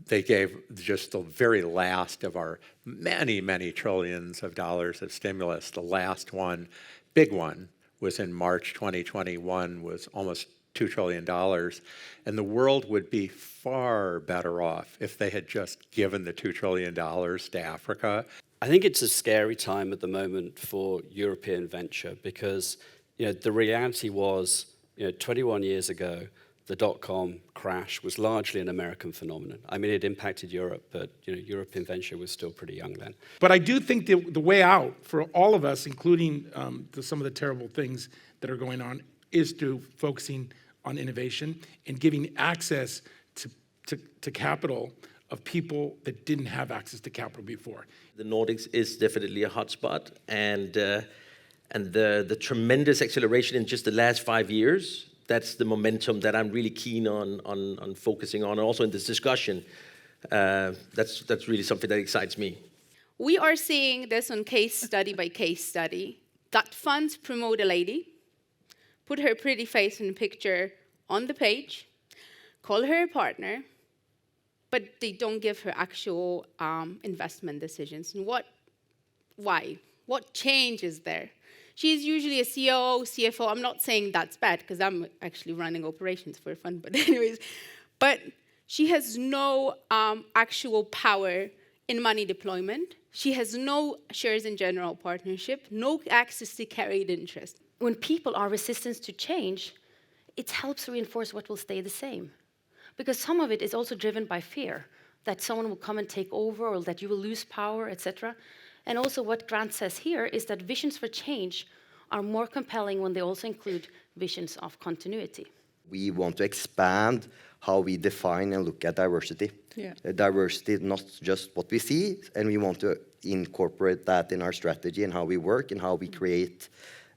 They gave just the very last of our many, many trillions of dollars of stimulus. The last one, big one, was in March 2021, was almost $2 trillion. And the world would be far better off if they had just given the $2 trillion to Africa. I think it's a scary time at the moment for European venture because the reality was 21 years ago, the dot-com crash was largely an American phenomenon. I mean, it impacted Europe, but European venture was still pretty young then. But I do think the way out for all of us, including some of the terrible things that are going on, is through focusing on innovation and giving access to capital of people that didn't have access to capital before. The Nordics is definitely a hotspot, and the tremendous acceleration in just the last 5 years, that's the momentum that I'm really keen on focusing on, and also in this discussion, that's really something that excites me. We are seeing this on case study by case study, that funds promote a lady, put her pretty face and picture on the page, call her a partner, but they don't give her actual investment decisions. And why? What change is there? She's usually a COO, CFO. I'm not saying that's bad, because I'm actually running operations for a fund, but anyways. But she has no actual power in money deployment. She has no shares in general partnership, no access to carried interest. When people are resistant to change, it helps reinforce what will stay the same. Because some of it is also driven by fear, that someone will come and take over or that you will lose power, etc. And also what Grant says here is that visions for change are more compelling when they also include visions of continuity. We want to expand how we define and look at diversity. Yeah. Diversity is not just what we see, and we want to incorporate that in our strategy and how we work and how we create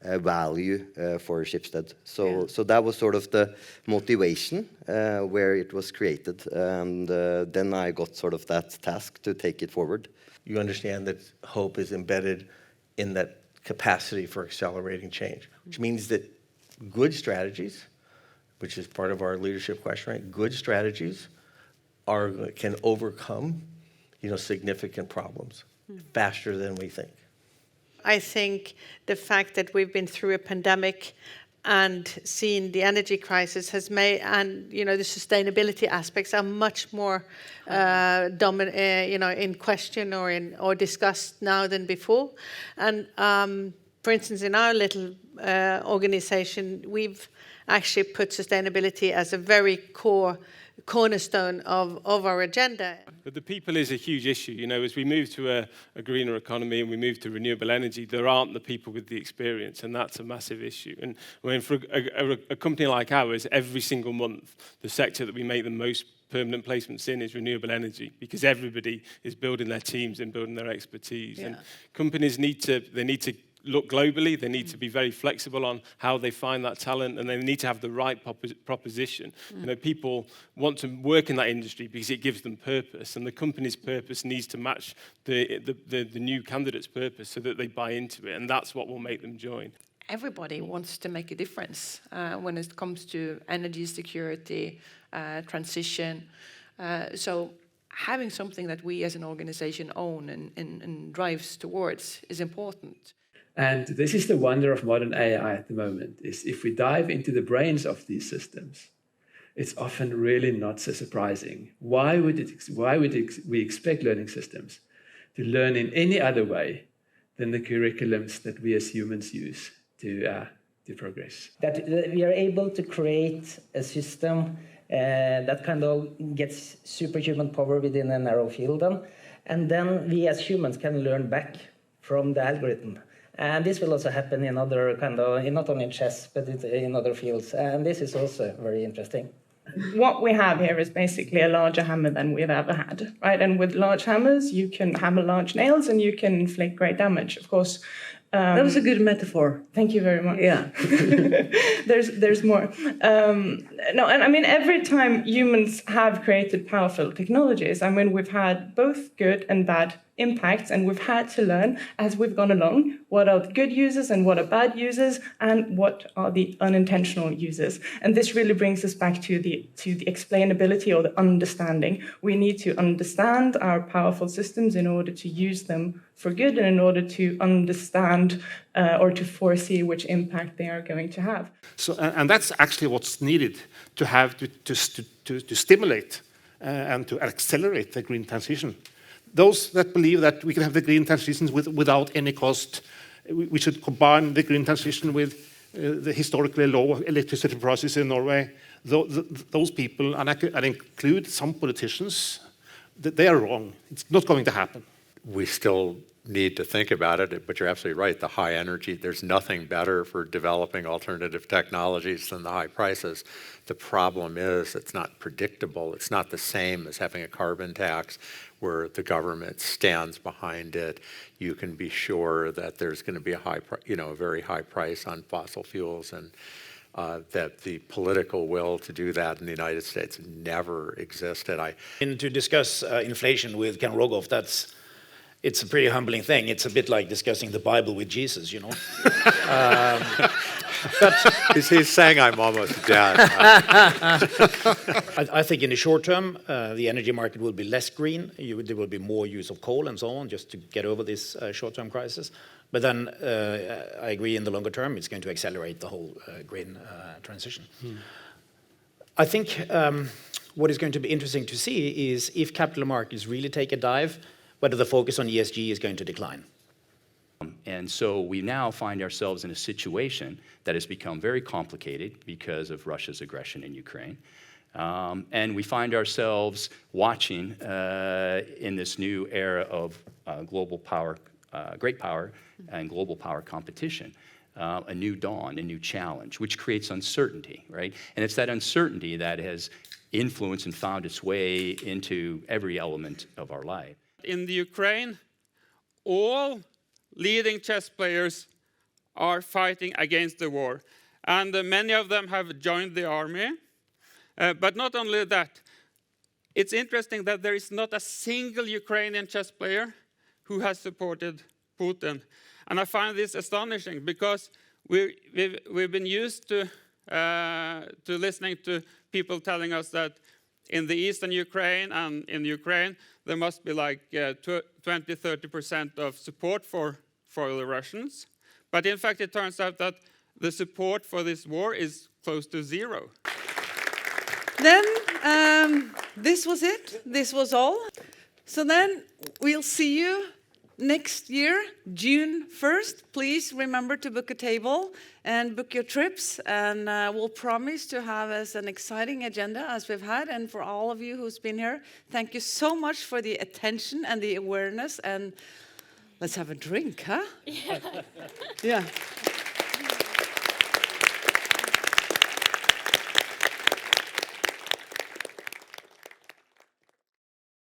value for Schibsted. So that was sort of the motivation where it was created, and then I got sort of that task to take it forward. You understand that hope is embedded in that capacity for accelerating change, which means that good strategies, which is part of our leadership question, right? Good strategies can overcome, significant problems faster than we think. I think the fact that we've been through a pandemic and seen the energy crisis has made, and the sustainability aspects are much more dominant, in question or discussed now than before. And for instance, in our little organization, we've actually put sustainability as a very cornerstone of our agenda. But the people is a huge issue. As we move to a greener economy and we move to renewable energy, there aren't the people with the experience, and that's a massive issue. And for a company like ours, every single month, the sector that we make the most permanent placements in is renewable energy, because everybody is building their teams and building their expertise. Yeah. And companies need to look globally. They need to be very flexible on how they find that talent, and they need to have the right proposition. People want to work in that industry because it gives them purpose, and the company's purpose needs to match the new candidate's purpose so that they buy into it, and that's what will make them join. Everybody wants to make a difference when it comes to energy security, transition. So having something that we as an organization own and drives towards is important. And this is the wonder of modern AI at the moment, is if we dive into the brains of these systems, it's often really not so surprising. Why would we expect learning systems to learn in any other way than the curriculums that we as humans use to progress? That we are able to create a system that kind of gets superhuman power within a narrow field, and then we as humans can learn back from the algorithm. And this will also happen in other not only in chess, but in other fields. And this is also very interesting. What we have here is basically a larger hammer than we've ever had, right? And with large hammers, you can hammer large nails and you can inflict great damage. Of course, that was a good metaphor. Thank you very much. Yeah. There's more. No, and I mean, every time humans have created powerful technologies, we've had both good and bad impacts, and we've had to learn as we've gone along what are the good uses and what are bad uses and what are the unintentional uses. And this really brings us back to the explainability or the understanding. We need to understand our powerful systems in order to use them for good and in order to understand or to foresee which impact they are going to have. So, and that's actually what's needed to have to stimulate and to accelerate the green transition. Those that believe that we can have the green transitions without any cost, we should combine the green transition with the historically low electricity prices in Norway. Those people, and I include some politicians, they are wrong. It's not going to happen. We still need to think about it, but you're absolutely right. The high energy, there's nothing better for developing alternative technologies than the high prices. The problem is it's not predictable. It's not the same as having a carbon tax where the government stands behind it. You can be sure that there's going to be a very high price on fossil fuels, and that the political will to do that in the United States never existed. And to discuss inflation with Ken Rogoff, it's a pretty humbling thing. It's a bit like discussing the Bible with Jesus, you know. He's saying I'm almost dead. I think in the short term, the energy market will be less green. There will be more use of coal and so on, just to get over this short-term crisis. But then I agree in the longer term, it's going to accelerate the whole green transition. I think what is going to be interesting to see is if capital markets really take a dive, whether the focus on ESG is going to decline. And so we now find ourselves in a situation that has become very complicated because of Russia's aggression in Ukraine. And we find ourselves watching in this new era of global power, great power and global power competition, a new dawn, a new challenge, which creates uncertainty, right? And it's that uncertainty that has influenced and found its way into every element of our life. In the Ukraine, all leading chess players are fighting against the war. And many of them have joined the army. But not only that, it's interesting that there is not a single Ukrainian chess player who has supported Putin. And I find this astonishing because we've been used to listening to people telling us that in the eastern Ukraine and in Ukraine, there must be like 20-30% of support for the Russians. But in fact, it turns out that the support for this war is close to zero. Then, this was it. This was all. So then, we'll see you next year, June 1st. Please remember to book a table and book your trips. And we'll promise to have as an exciting agenda as we've had. And for all of you who's been here, thank you so much for the attention and the awareness. And let's have a drink, huh? Yeah.